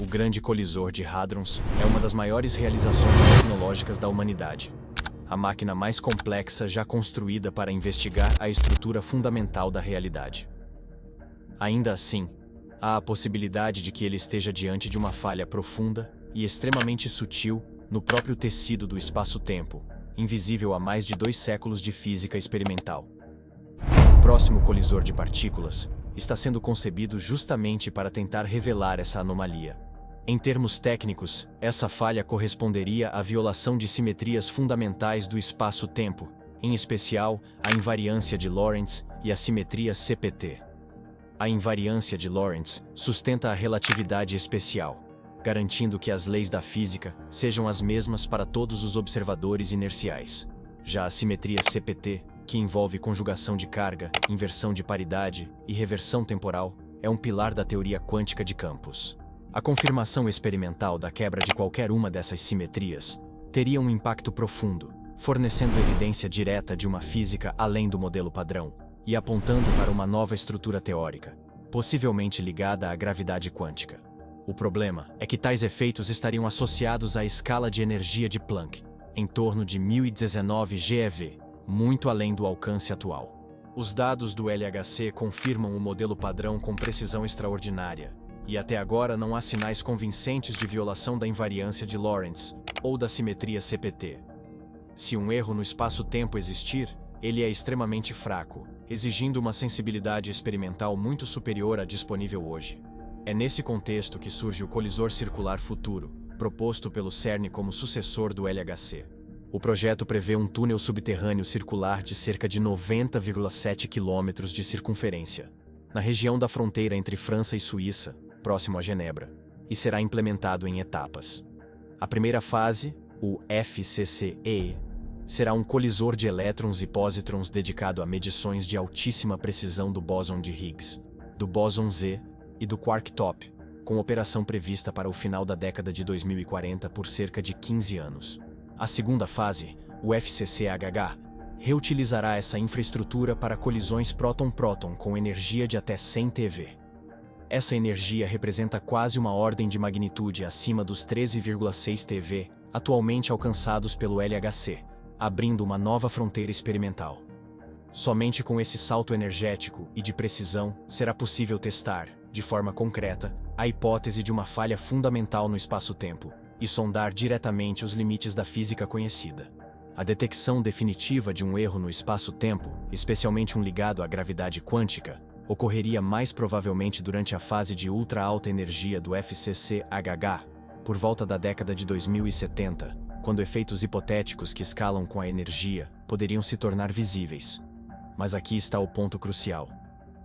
O Grande Colisor de Hadrons é uma das maiores realizações tecnológicas da humanidade. A máquina mais complexa já construída para investigar a estrutura fundamental da realidade. Ainda assim, há a possibilidade de que ele esteja diante de uma falha profunda e extremamente sutil no próprio tecido do espaço-tempo, invisível há mais de 2 séculos de física experimental. O próximo colisor de partículas está sendo concebido justamente para tentar revelar essa anomalia. Em termos técnicos, essa falha corresponderia à violação de simetrias fundamentais do espaço-tempo, em especial a invariância de Lorentz e a simetria CPT. A invariância de Lorentz sustenta a relatividade especial, garantindo que as leis da física sejam as mesmas para todos os observadores inerciais. Já a simetria CPT, que envolve conjugação de carga, inversão de paridade e reversão temporal, é um pilar da teoria quântica de campos. A confirmação experimental da quebra de qualquer uma dessas simetrias teria um impacto profundo, fornecendo evidência direta de uma física além do modelo padrão e apontando para uma nova estrutura teórica, possivelmente ligada à gravidade quântica. O problema é que tais efeitos estariam associados à escala de energia de Planck, em torno de 1019 GeV, muito além do alcance atual. Os dados do LHC confirmam o modelo padrão com precisão extraordinária, e até agora não há sinais convincentes de violação da invariância de Lorentz ou da simetria CPT. Se um erro no espaço-tempo existir, ele é extremamente fraco, exigindo uma sensibilidade experimental muito superior à disponível hoje. É nesse contexto que surge o colisor circular futuro, proposto pelo CERN como sucessor do LHC. O projeto prevê um túnel subterrâneo circular de cerca de 90,7 km de circunferência, na região da fronteira entre França e Suíça, próximo a Genebra, e será implementado em etapas. A primeira fase, o FCCE, será um colisor de elétrons e pósitrons dedicado a medições de altíssima precisão do bóson de Higgs, do bóson Z e do quark top, com operação prevista para o final da década de 2040 por cerca de 15 anos. A segunda fase, o FCCHH, reutilizará essa infraestrutura para colisões próton-próton com energia de até 100 TeV. Essa energia representa quase uma ordem de magnitude acima dos 13,6 TeV, atualmente alcançados pelo LHC, abrindo uma nova fronteira experimental. Somente com esse salto energético e de precisão será possível testar, de forma concreta, a hipótese de uma falha fundamental no espaço-tempo e sondar diretamente os limites da física conhecida. A detecção definitiva de um erro no espaço-tempo, especialmente um ligado à gravidade quântica, ocorreria mais provavelmente durante a fase de ultra-alta energia do FCCHH, por volta da década de 2070, quando efeitos hipotéticos que escalam com a energia poderiam se tornar visíveis. Mas aqui está o ponto crucial.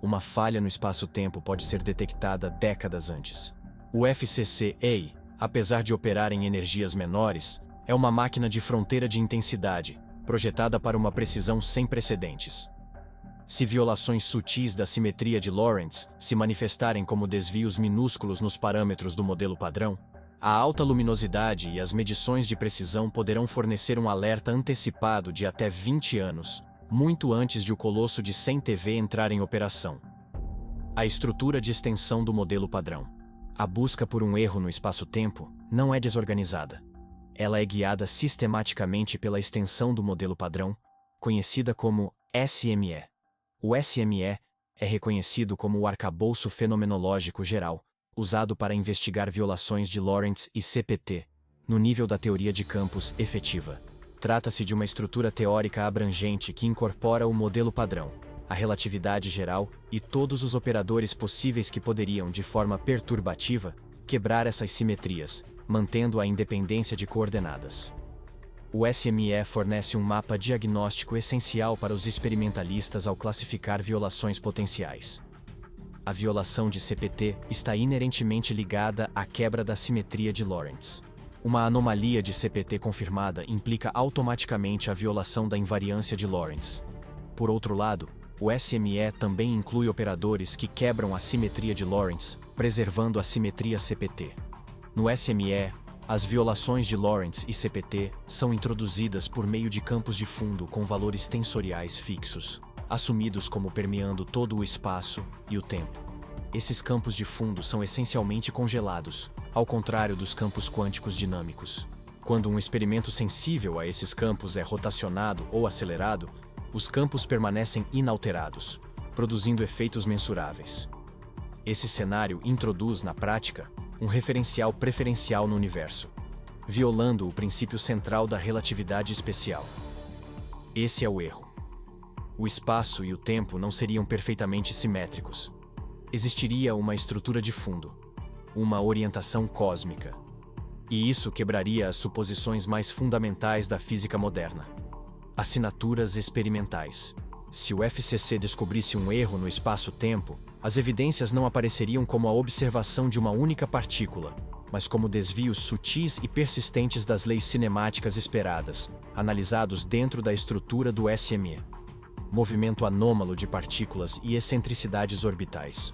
Uma falha no espaço-tempo pode ser detectada décadas antes. O FCCA, apesar de operar em energias menores, é uma máquina de fronteira de intensidade, projetada para uma precisão sem precedentes. Se violações sutis da simetria de Lorentz se manifestarem como desvios minúsculos nos parâmetros do modelo padrão, a alta luminosidade e as medições de precisão poderão fornecer um alerta antecipado de até 20 anos, muito antes de o colosso de 100 TeV entrar em operação. A estrutura de extensão do modelo padrão. A busca por um erro no espaço-tempo não é desorganizada. Ela é guiada sistematicamente pela extensão do modelo padrão, conhecida como SME. O SME é reconhecido como o arcabouço fenomenológico geral, usado para investigar violações de Lorentz e CPT, no nível da teoria de campos efetiva. Trata-se de uma estrutura teórica abrangente que incorpora o modelo padrão, a relatividade geral e todos os operadores possíveis que poderiam, de forma perturbativa, quebrar essas simetrias, mantendo a independência de coordenadas. O SME fornece um mapa diagnóstico essencial para os experimentalistas ao classificar violações potenciais. A violação de CPT está inerentemente ligada à quebra da simetria de Lorentz. Uma anomalia de CPT confirmada implica automaticamente a violação da invariância de Lorentz. Por outro lado, o SME também inclui operadores que quebram a simetria de Lorentz, preservando a simetria CPT. No SME, as violações de Lorentz e CPT são introduzidas por meio de campos de fundo com valores tensoriais fixos, assumidos como permeando todo o espaço e o tempo. Esses campos de fundo são essencialmente congelados, ao contrário dos campos quânticos dinâmicos. Quando um experimento sensível a esses campos é rotacionado ou acelerado, os campos permanecem inalterados, produzindo efeitos mensuráveis. Esse cenário introduz, na prática, um referencial preferencial no universo, violando o princípio central da relatividade especial. Esse é o erro. O espaço e o tempo não seriam perfeitamente simétricos. Existiria uma estrutura de fundo, uma orientação cósmica. E isso quebraria as suposições mais fundamentais da física moderna. Assinaturas experimentais. Se o FCC descobrisse um erro no espaço-tempo, as evidências não apareceriam como a observação de uma única partícula, mas como desvios sutis e persistentes das leis cinemáticas esperadas, analisados dentro da estrutura do SME. Movimento anômalo de partículas e excentricidades orbitais.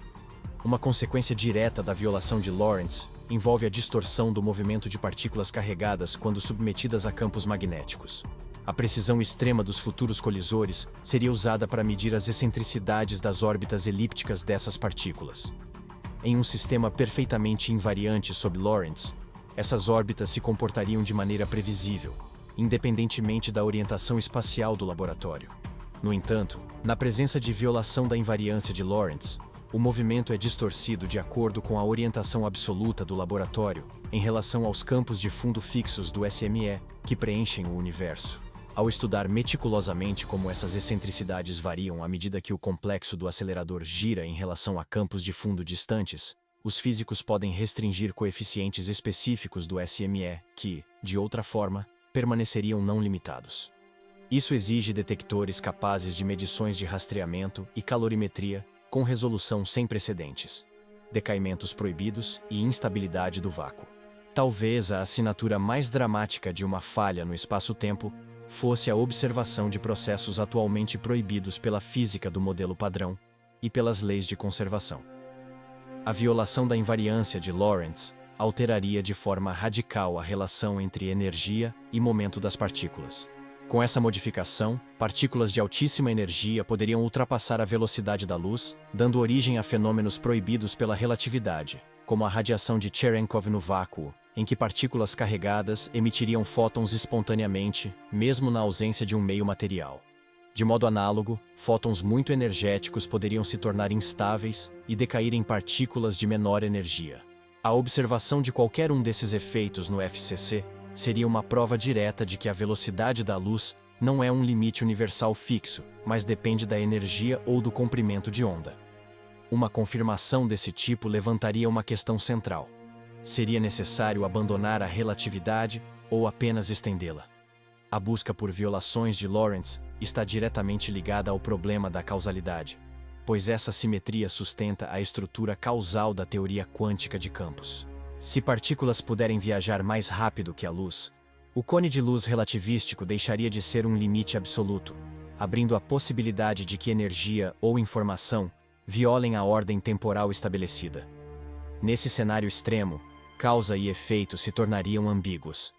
Uma consequência direta da violação de Lorentz envolve a distorção do movimento de partículas carregadas quando submetidas a campos magnéticos. A precisão extrema dos futuros colisores seria usada para medir as excentricidades das órbitas elípticas dessas partículas. Em um sistema perfeitamente invariante sob Lorentz, essas órbitas se comportariam de maneira previsível, independentemente da orientação espacial do laboratório. No entanto, na presença de violação da invariância de Lorentz, o movimento é distorcido de acordo com a orientação absoluta do laboratório em relação aos campos de fundo fixos do SME que preenchem o universo. Ao estudar meticulosamente como essas excentricidades variam à medida que o complexo do acelerador gira em relação a campos de fundo distantes, os físicos podem restringir coeficientes específicos do SME que, de outra forma, permaneceriam não limitados. Isso exige detectores capazes de medições de rastreamento e calorimetria com resolução sem precedentes, decaimentos proibidos e instabilidade do vácuo. Talvez a assinatura mais dramática de uma falha no espaço-tempo fosse a observação de processos atualmente proibidos pela física do modelo padrão e pelas leis de conservação. A violação da invariância de Lorentz alteraria de forma radical a relação entre energia e momento das partículas. Com essa modificação, partículas de altíssima energia poderiam ultrapassar a velocidade da luz, dando origem a fenômenos proibidos pela relatividade, como a radiação de Cherenkov no vácuo, em que partículas carregadas emitiriam fótons espontaneamente, mesmo na ausência de um meio material. De modo análogo, fótons muito energéticos poderiam se tornar instáveis e decair em partículas de menor energia. A observação de qualquer um desses efeitos no FCC seria uma prova direta de que a velocidade da luz não é um limite universal fixo, mas depende da energia ou do comprimento de onda. Uma confirmação desse tipo levantaria uma questão central. Seria necessário abandonar a relatividade ou apenas estendê-la? A busca por violações de Lorentz está diretamente ligada ao problema da causalidade, pois essa simetria sustenta a estrutura causal da teoria quântica de campos. Se partículas puderem viajar mais rápido que a luz, o cone de luz relativístico deixaria de ser um limite absoluto, abrindo a possibilidade de que energia ou informação violem a ordem temporal estabelecida. Nesse cenário extremo, causa e efeito se tornariam ambíguos.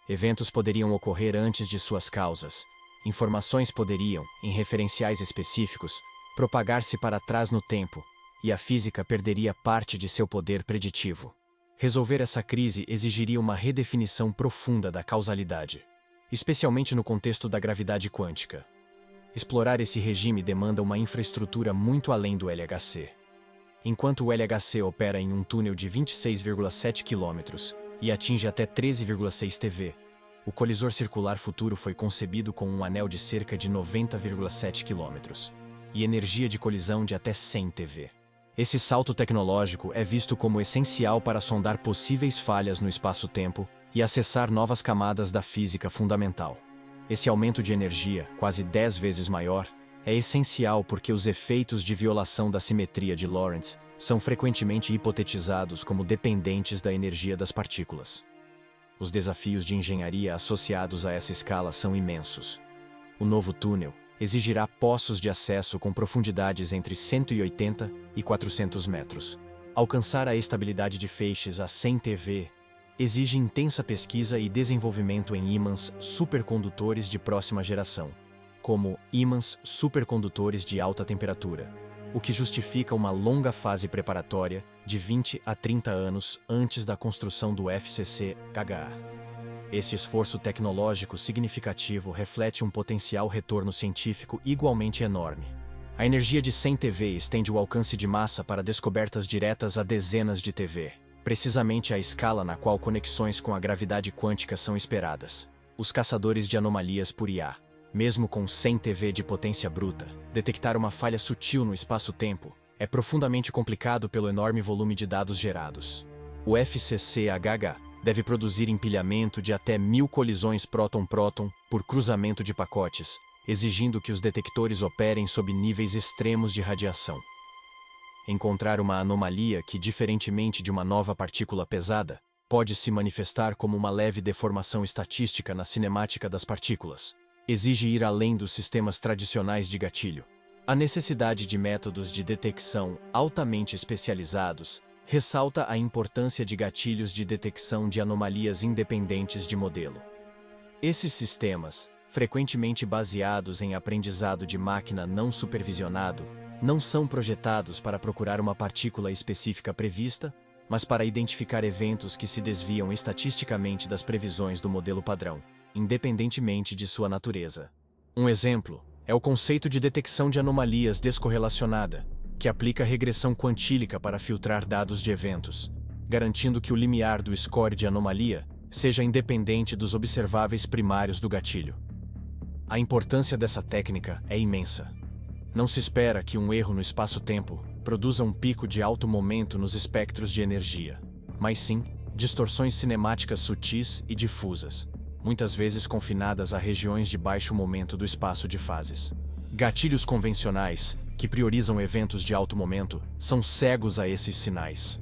Eventos poderiam ocorrer antes de suas causas. Informações poderiam, em referenciais específicos, propagar-se para trás no tempo, e a física perderia parte de seu poder preditivo. Resolver essa crise exigiria uma redefinição profunda da causalidade, especialmente no contexto da gravidade quântica. Explorar esse regime demanda uma infraestrutura muito além do LHC. Enquanto o LHC opera em um túnel de 26,7 km e atinge até 13,6 TeV, o colisor circular futuro foi concebido com um anel de cerca de 90,7 km e energia de colisão de até 100 TeV. Esse salto tecnológico é visto como essencial para sondar possíveis falhas no espaço-tempo e acessar novas camadas da física fundamental. Esse aumento de energia, quase 10 vezes maior, é essencial porque os efeitos de violação da simetria de Lorentz são frequentemente hipotetizados como dependentes da energia das partículas. Os desafios de engenharia associados a essa escala são imensos. O novo túnel exigirá poços de acesso com profundidades entre 180 e 400 metros. Alcançar a estabilidade de feixes a 100 TeV exige intensa pesquisa e desenvolvimento em ímãs supercondutores de próxima geração, como ímãs supercondutores de alta temperatura, o que justifica uma longa fase preparatória de 20 a 30 anos antes da construção do FCC-HA. Esse esforço tecnológico significativo reflete um potencial retorno científico igualmente enorme. A energia de 100 TeV estende o alcance de massa para descobertas diretas a dezenas de TeV, precisamente a escala na qual conexões com a gravidade quântica são esperadas. Os caçadores de anomalias por IA, mesmo com 100 TeV de potência bruta, detectar uma falha sutil no espaço-tempo é profundamente complicado pelo enorme volume de dados gerados. O FCC-HA deve produzir empilhamento de até 1000 colisões próton-próton por cruzamento de pacotes, exigindo que os detectores operem sob níveis extremos de radiação. Encontrar uma anomalia que, diferentemente de uma nova partícula pesada, pode se manifestar como uma leve deformação estatística na cinemática das partículas, exige ir além dos sistemas tradicionais de gatilho. A necessidade de métodos de detecção altamente especializados ressalta a importância de gatilhos de detecção de anomalias independentes de modelo. Esses sistemas, frequentemente baseados em aprendizado de máquina não supervisionado, não são projetados para procurar uma partícula específica prevista, mas para identificar eventos que se desviam estatisticamente das previsões do modelo padrão, independentemente de sua natureza. Um exemplo é o conceito de detecção de anomalias descorrelacionada, que aplica regressão quantílica para filtrar dados de eventos, garantindo que o limiar do score de anomalia seja independente dos observáveis primários do gatilho. A importância dessa técnica é imensa. Não se espera que um erro no espaço-tempo produza um pico de alto momento nos espectros de energia, mas sim distorções cinemáticas sutis e difusas, muitas vezes confinadas a regiões de baixo momento do espaço de fases. Gatilhos convencionais, que priorizam eventos de alto momento, são cegos a esses sinais.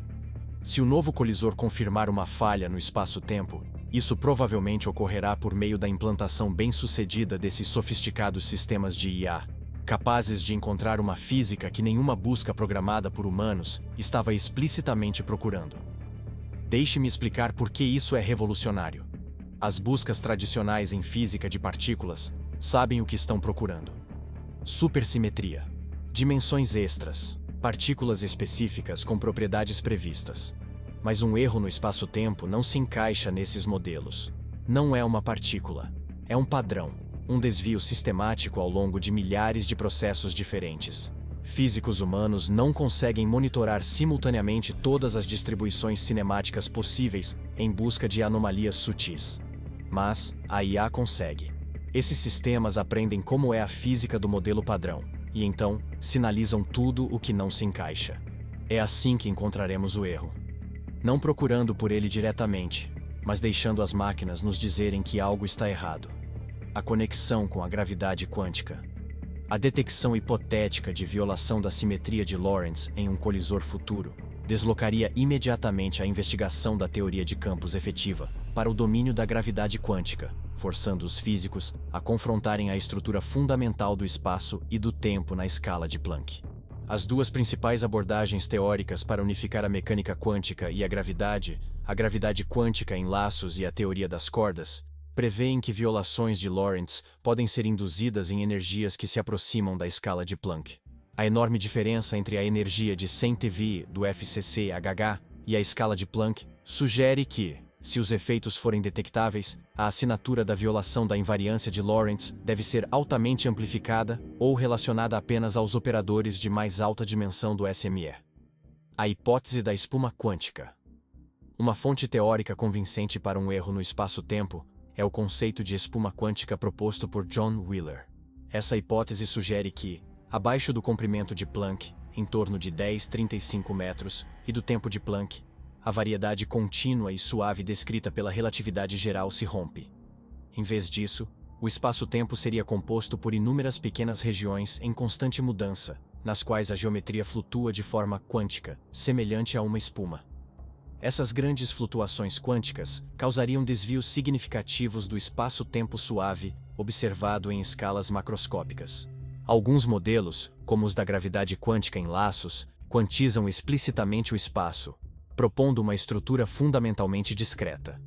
Se o novo colisor confirmar uma falha no espaço-tempo, isso provavelmente ocorrerá por meio da implantação bem-sucedida desses sofisticados sistemas de IA, capazes de encontrar uma física que nenhuma busca programada por humanos estava explicitamente procurando. Deixe-me explicar por que isso é revolucionário. As buscas tradicionais em física de partículas sabem o que estão procurando. Supersimetria, dimensões extras, partículas específicas com propriedades previstas. Mas um erro no espaço-tempo não se encaixa nesses modelos. Não é uma partícula, é um padrão, um desvio sistemático ao longo de milhares de processos diferentes. Físicos humanos não conseguem monitorar simultaneamente todas as distribuições cinemáticas possíveis em busca de anomalias sutis. Mas a IA consegue. Esses sistemas aprendem como é a física do modelo padrão, e então sinalizam tudo o que não se encaixa. É assim que encontraremos o erro. Não procurando por ele diretamente, mas deixando as máquinas nos dizerem que algo está errado. A conexão com a gravidade quântica. A detecção hipotética de violação da simetria de Lorentz em um colisor futuro deslocaria imediatamente a investigação da teoria de campos efetiva para o domínio da gravidade quântica, forçando os físicos a confrontarem a estrutura fundamental do espaço e do tempo na escala de Planck. As duas principais abordagens teóricas para unificar a mecânica quântica e a gravidade quântica em laços e a teoria das cordas, prevêem que violações de Lorentz podem ser induzidas em energias que se aproximam da escala de Planck. A enorme diferença entre a energia de 100 TeV do FCC-HA e a escala de Planck sugere que, se os efeitos forem detectáveis, a assinatura da violação da invariância de Lorentz deve ser altamente amplificada ou relacionada apenas aos operadores de mais alta dimensão do SME. A hipótese da espuma quântica. Uma fonte teórica convincente para um erro no espaço-tempo é o conceito de espuma quântica proposto por John Wheeler. Essa hipótese sugere que, abaixo do comprimento de Planck, em torno de 10,35 metros, e do tempo de Planck, a variedade contínua e suave descrita pela relatividade geral se rompe. Em vez disso, o espaço-tempo seria composto por inúmeras pequenas regiões em constante mudança, nas quais a geometria flutua de forma quântica, semelhante a uma espuma. Essas grandes flutuações quânticas causariam desvios significativos do espaço-tempo suave, observado em escalas macroscópicas. Alguns modelos, como os da gravidade quântica em laços, quantizam explicitamente o espaço, propondo uma estrutura fundamentalmente discreta.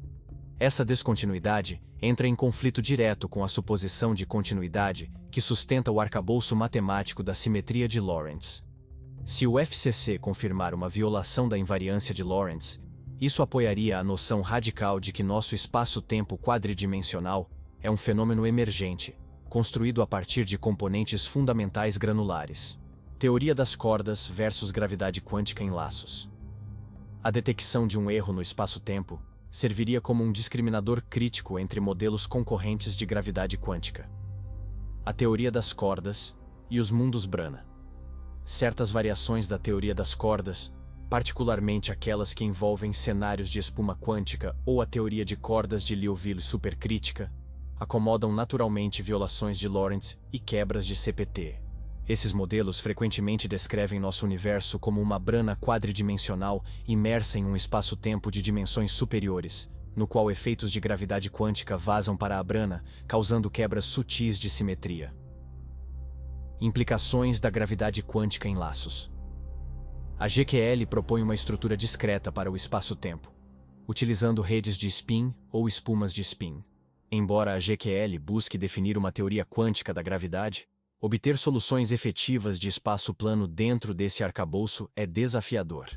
Essa descontinuidade entra em conflito direto com a suposição de continuidade que sustenta o arcabouço matemático da simetria de Lorentz. Se o FCC confirmar uma violação da invariância de Lorentz, isso apoiaria a noção radical de que nosso espaço-tempo quadridimensional é um fenômeno emergente, construído a partir de componentes fundamentais granulares. Teoria das cordas versus gravidade quântica em laços. A detecção de um erro no espaço-tempo serviria como um discriminador crítico entre modelos concorrentes de gravidade quântica. A teoria das cordas e os mundos Brana. Certas variações da teoria das cordas, particularmente aquelas que envolvem cenários de espuma quântica ou a teoria de cordas de Liouville supercrítica, acomodam naturalmente violações de Lorentz e quebras de CPT. Esses modelos frequentemente descrevem nosso universo como uma brana quadridimensional imersa em um espaço-tempo de dimensões superiores, no qual efeitos de gravidade quântica vazam para a brana, causando quebras sutis de simetria. Implicações da gravidade quântica em laços. A GQL propõe uma estrutura discreta para o espaço-tempo, utilizando redes de spin ou espumas de spin. Embora a GQL busque definir uma teoria quântica da gravidade, obter soluções efetivas de espaço plano dentro desse arcabouço é desafiador.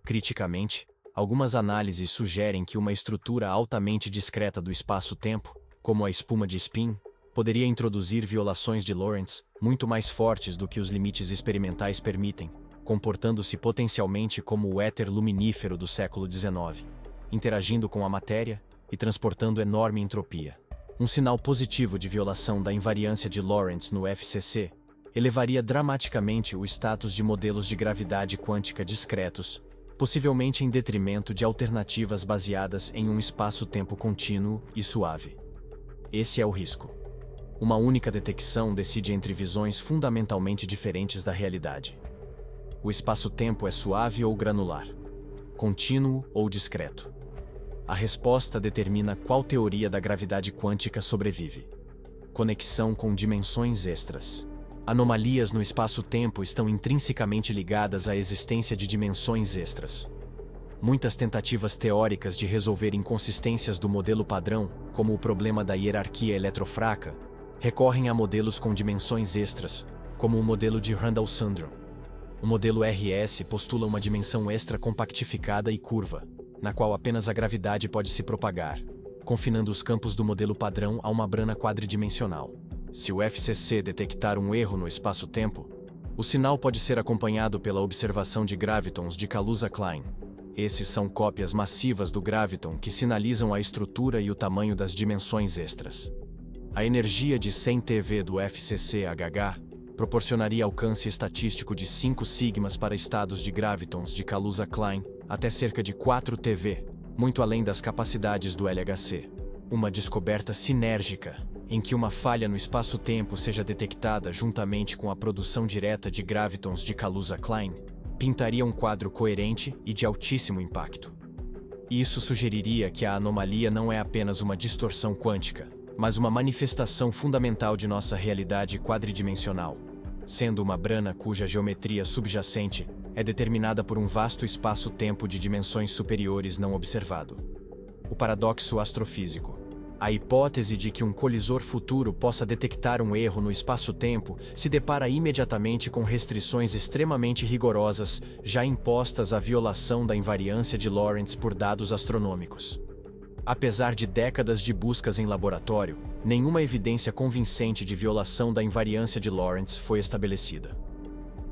Criticamente, algumas análises sugerem que uma estrutura altamente discreta do espaço-tempo, como a espuma de spin, poderia introduzir violações de Lorentz muito mais fortes do que os limites experimentais permitem, comportando-se potencialmente como o éter luminífero do século XIX, interagindo com a matéria e transportando enorme entropia. Um sinal positivo de violação da invariância de Lorentz no FCC elevaria dramaticamente o status de modelos de gravidade quântica discretos, possivelmente em detrimento de alternativas baseadas em um espaço-tempo contínuo e suave. Esse é o risco. Uma única detecção decide entre visões fundamentalmente diferentes da realidade. O espaço-tempo é suave ou granular, contínuo ou discreto. A resposta determina qual teoria da gravidade quântica sobrevive. Conexão com dimensões extras. Anomalias no espaço-tempo estão intrinsecamente ligadas à existência de dimensões extras. Muitas tentativas teóricas de resolver inconsistências do modelo padrão, como o problema da hierarquia eletrofraca, recorrem a modelos com dimensões extras, como o modelo de Randall-Sundrum. O modelo RS postula uma dimensão extra compactificada e curva, na qual apenas a gravidade pode se propagar, confinando os campos do modelo padrão a uma brana quadridimensional. Se o FCC detectar um erro no espaço-tempo, o sinal pode ser acompanhado pela observação de gravitons de Kaluza-Klein. Esses são cópias massivas do graviton que sinalizam a estrutura e o tamanho das dimensões extras. A energia de 100 TeV do FCC-HH proporcionaria alcance estatístico de 5 sigmas para estados de gravitons de Kaluza-Klein até cerca de 4 TeV, muito além das capacidades do LHC. Uma descoberta sinérgica, em que uma falha no espaço-tempo seja detectada juntamente com a produção direta de gravitons de Kaluza-Klein, pintaria um quadro coerente e de altíssimo impacto. Isso sugeriria que a anomalia não é apenas uma distorção quântica, mas uma manifestação fundamental de nossa realidade quadridimensional, sendo uma brana cuja geometria subjacente é determinada por um vasto espaço-tempo de dimensões superiores não observado. O paradoxo astrofísico. A hipótese de que um colisor futuro possa detectar um erro no espaço-tempo se depara imediatamente com restrições extremamente rigorosas já impostas à violação da invariância de Lorentz por dados astronômicos. Apesar de décadas de buscas em laboratório, nenhuma evidência convincente de violação da invariância de Lorentz foi estabelecida.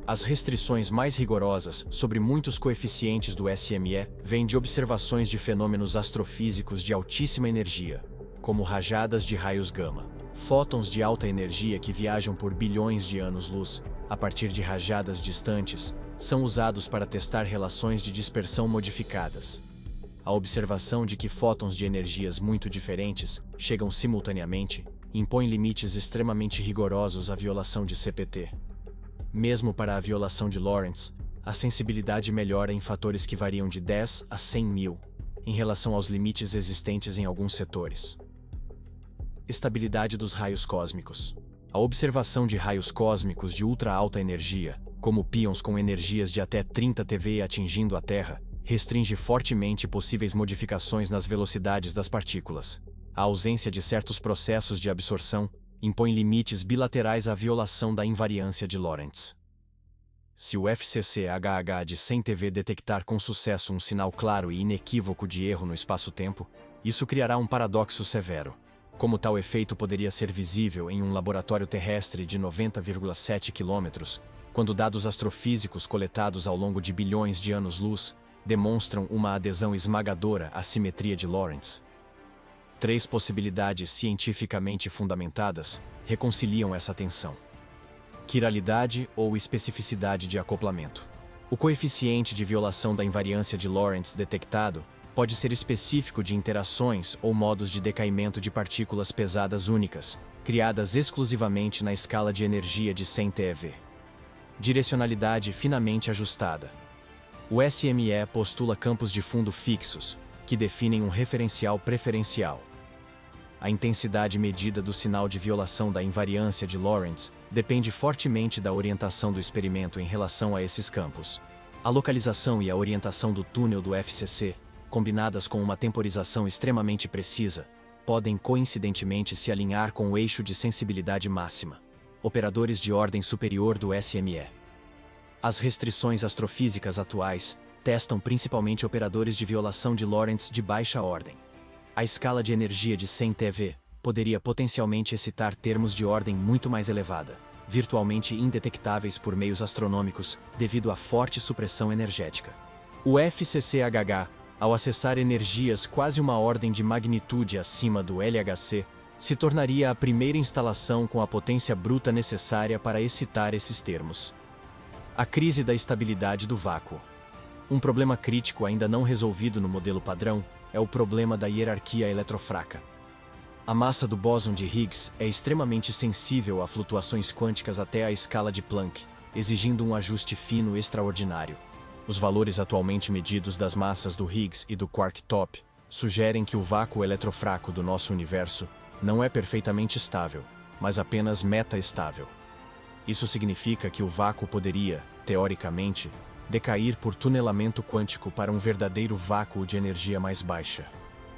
As restrições mais rigorosas sobre muitos coeficientes do SME vêm de observações de fenômenos astrofísicos de altíssima energia, como rajadas de raios gama, fótons de alta energia que viajam por bilhões de anos-luz, a partir de rajadas distantes, são usados para testar relações de dispersão modificadas. A observação de que fótons de energias muito diferentes chegam simultaneamente impõe limites extremamente rigorosos à violação de CPT. Mesmo para a violação de Lorentz, a sensibilidade melhora em fatores que variam de 10 a 100 mil, em relação aos limites existentes em alguns setores. Estabilidade dos raios cósmicos. A observação de raios cósmicos de ultra-alta energia, como pions com energias de até 30 TeV atingindo a Terra, restringe fortemente possíveis modificações nas velocidades das partículas. A ausência de certos processos de absorção impõe limites bilaterais à violação da invariância de Lorentz. Se o FCC-HH de 100 TeV detectar com sucesso um sinal claro e inequívoco de erro no espaço-tempo, isso criará um paradoxo severo. Como tal efeito poderia ser visível em um laboratório terrestre de 90,7 km, quando dados astrofísicos coletados ao longo de bilhões de anos-luz demonstram uma adesão esmagadora à simetria de Lorentz. 3 possibilidades cientificamente fundamentadas reconciliam essa tensão: quiralidade ou especificidade de acoplamento. O coeficiente de violação da invariância de Lorentz detectado pode ser específico de interações ou modos de decaimento de partículas pesadas únicas, criadas exclusivamente na escala de energia de 100 TeV. Direcionalidade finamente ajustada. O SME postula campos de fundo fixos, que definem um referencial preferencial. A intensidade medida do sinal de violação da invariância de Lorentz depende fortemente da orientação do experimento em relação a esses campos. A localização e a orientação do túnel do FCC, combinadas com uma temporização extremamente precisa, podem coincidentemente se alinhar com o eixo de sensibilidade máxima, operadores de ordem superior do SME. As restrições astrofísicas atuais testam principalmente operadores de violação de Lorentz de baixa ordem. A escala de energia de 100 TeV poderia potencialmente excitar termos de ordem muito mais elevada, virtualmente indetectáveis por meios astronômicos devido à forte supressão energética. O FCC-HH, ao acessar energias quase uma ordem de magnitude acima do LHC, se tornaria a primeira instalação com a potência bruta necessária para excitar esses termos. A crise da estabilidade do vácuo. Um problema crítico ainda não resolvido no modelo padrão é o problema da hierarquia eletrofraca. A massa do bóson de Higgs é extremamente sensível a flutuações quânticas até a escala de Planck, exigindo um ajuste fino extraordinário. Os valores atualmente medidos das massas do Higgs e do quark top sugerem que o vácuo eletrofraco do nosso universo não é perfeitamente estável, mas apenas meta-estável. Isso significa que o vácuo poderia, teoricamente, decair por tunelamento quântico para um verdadeiro vácuo de energia mais baixa.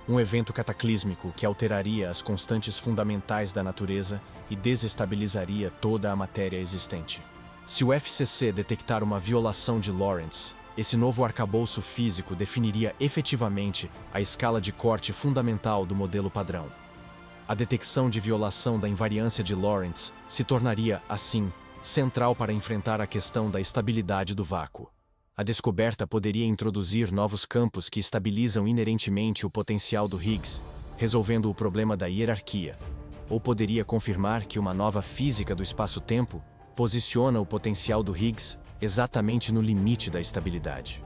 Um evento cataclísmico que alteraria as constantes fundamentais da natureza e desestabilizaria toda a matéria existente. Se o FCC detectar uma violação de Lorentz, esse novo arcabouço físico definiria efetivamente a escala de corte fundamental do modelo padrão. A detecção de violação da invariância de Lorentz se tornaria, assim, central para enfrentar a questão da estabilidade do vácuo. A descoberta poderia introduzir novos campos que estabilizam inerentemente o potencial do Higgs, resolvendo o problema da hierarquia, ou poderia confirmar que uma nova física do espaço-tempo posiciona o potencial do Higgs exatamente no limite da estabilidade.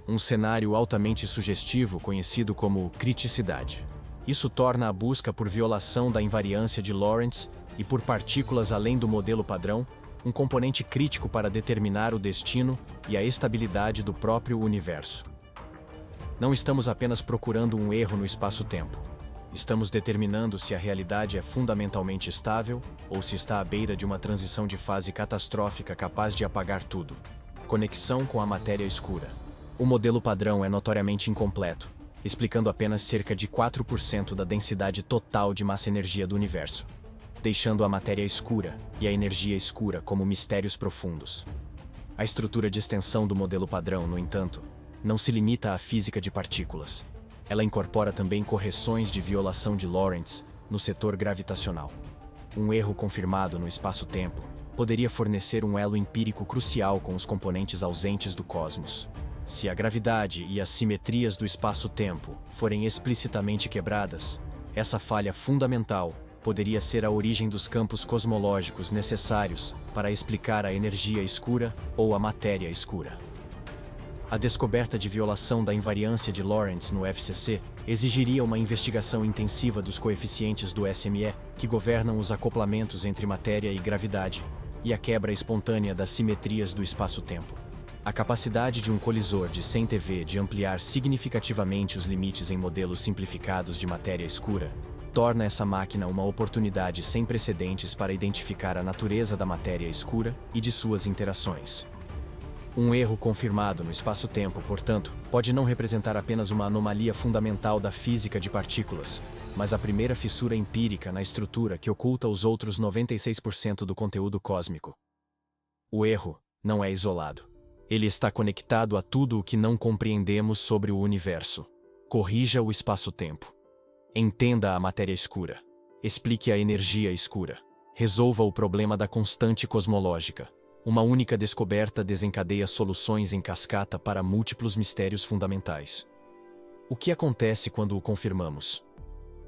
Um cenário altamente sugestivo conhecido como criticidade. Isso torna a busca por violação da invariância de Lorentz e por partículas além do modelo padrão um componente crítico para determinar o destino e a estabilidade do próprio universo. Não estamos apenas procurando um erro no espaço-tempo. Estamos determinando se a realidade é fundamentalmente estável ou se está à beira de uma transição de fase catastrófica capaz de apagar tudo. Conexão com a matéria escura. O modelo padrão é notoriamente incompleto, explicando apenas cerca de 4% da densidade total de massa-energia do universo, deixando a matéria escura e a energia escura como mistérios profundos. A estrutura de extensão do modelo padrão, no entanto, não se limita à física de partículas. Ela incorpora também correções de violação de Lorentz no setor gravitacional. Um erro confirmado no espaço-tempo poderia fornecer um elo empírico crucial com os componentes ausentes do cosmos. Se a gravidade e as simetrias do espaço-tempo forem explicitamente quebradas, essa falha fundamental poderia ser a origem dos campos cosmológicos necessários para explicar a energia escura ou a matéria escura. A descoberta de violação da invariância de Lorentz no FCC exigiria uma investigação intensiva dos coeficientes do SME, que governam os acoplamentos entre matéria e gravidade, e a quebra espontânea das simetrias do espaço-tempo. A capacidade de um colisor de 100 TeV de ampliar significativamente os limites em modelos simplificados de matéria escura torna essa máquina uma oportunidade sem precedentes para identificar a natureza da matéria escura e de suas interações. Um erro confirmado no espaço-tempo, portanto, pode não representar apenas uma anomalia fundamental da física de partículas, mas a primeira fissura empírica na estrutura que oculta os outros 96% do conteúdo cósmico. O erro, não é isolado. Ele está conectado a tudo o que não compreendemos sobre o universo. Corrija o espaço-tempo. Entenda a matéria escura. Explique a energia escura. Resolva o problema da constante cosmológica. Uma única descoberta desencadeia soluções em cascata para múltiplos mistérios fundamentais. O que acontece quando o confirmamos?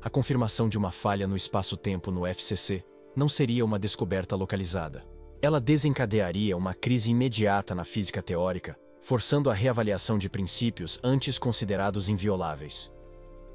A confirmação de uma falha no espaço-tempo no FCC não seria uma descoberta localizada. Ela desencadearia uma crise imediata na física teórica, forçando a reavaliação de princípios antes considerados invioláveis.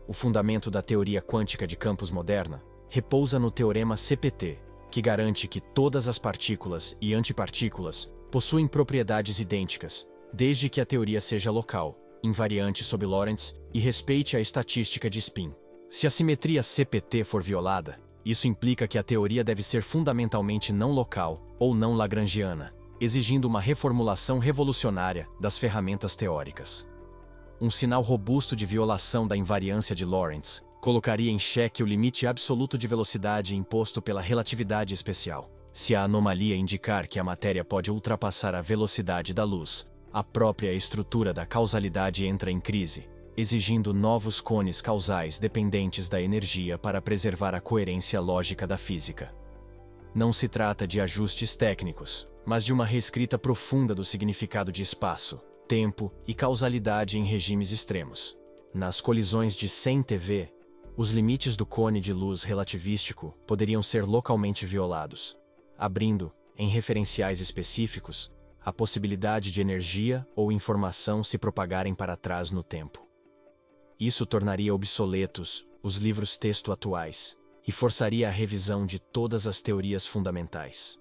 O fundamento da teoria quântica de campos moderna repousa no teorema CPT, que garante que todas as partículas e antipartículas possuem propriedades idênticas, desde que a teoria seja local, invariante sob Lorentz e respeite a estatística de spin. Se a simetria CPT for violada, isso implica que a teoria deve ser fundamentalmente não local ou não lagrangiana, exigindo uma reformulação revolucionária das ferramentas teóricas. Um sinal robusto de violação da invariância de Lorentz colocaria em xeque o limite absoluto de velocidade imposto pela relatividade especial. Se a anomalia indicar que a matéria pode ultrapassar a velocidade da luz, a própria estrutura da causalidade entra em crise, exigindo novos cones causais dependentes da energia para preservar a coerência lógica da física. Não se trata de ajustes técnicos, mas de uma reescrita profunda do significado de espaço, tempo e causalidade em regimes extremos. Nas colisões de 100 TeV, os limites do cone de luz relativístico poderiam ser localmente violados, abrindo, em referenciais específicos, a possibilidade de energia ou informação se propagarem para trás no tempo. Isso tornaria obsoletos os livros-texto atuais e forçaria a revisão de todas as teorias fundamentais.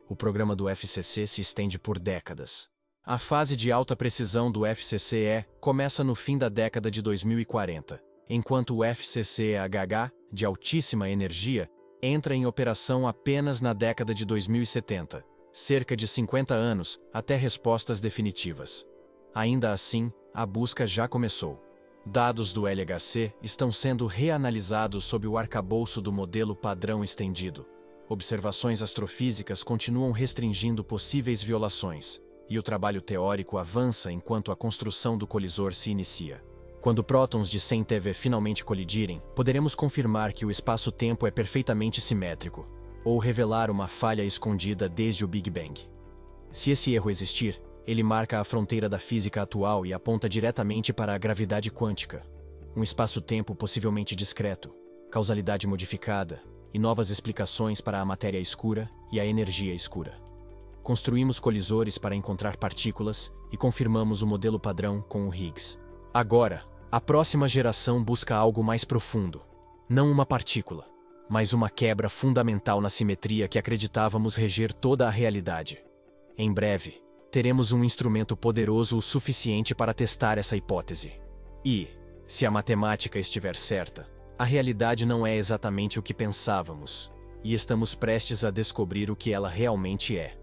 O programa do FCC se estende por décadas. A fase de alta precisão do FCC começa no fim da década de 2040. Enquanto o FCC-HH, de altíssima energia, entra em operação apenas na década de 2070, cerca de 50 anos até respostas definitivas. Ainda assim, a busca já começou. Dados do LHC estão sendo reanalisados sob o arcabouço do modelo padrão estendido. Observações astrofísicas continuam restringindo possíveis violações, e o trabalho teórico avança enquanto a construção do colisor se inicia. Quando prótons de 100 TeV finalmente colidirem, poderemos confirmar que o espaço-tempo é perfeitamente simétrico, ou revelar uma falha escondida desde o Big Bang. Se esse erro existir, ele marca a fronteira da física atual e aponta diretamente para a gravidade quântica, um espaço-tempo possivelmente discreto, causalidade modificada e novas explicações para a matéria escura e a energia escura. Construímos colisores para encontrar partículas e confirmamos o modelo padrão com o Higgs. Agora, a próxima geração busca algo mais profundo. Não uma partícula, mas uma quebra fundamental na simetria que acreditávamos reger toda a realidade. Em breve, teremos um instrumento poderoso o suficiente para testar essa hipótese. E, se a matemática estiver certa, a realidade não é exatamente o que pensávamos, e estamos prestes a descobrir o que ela realmente é.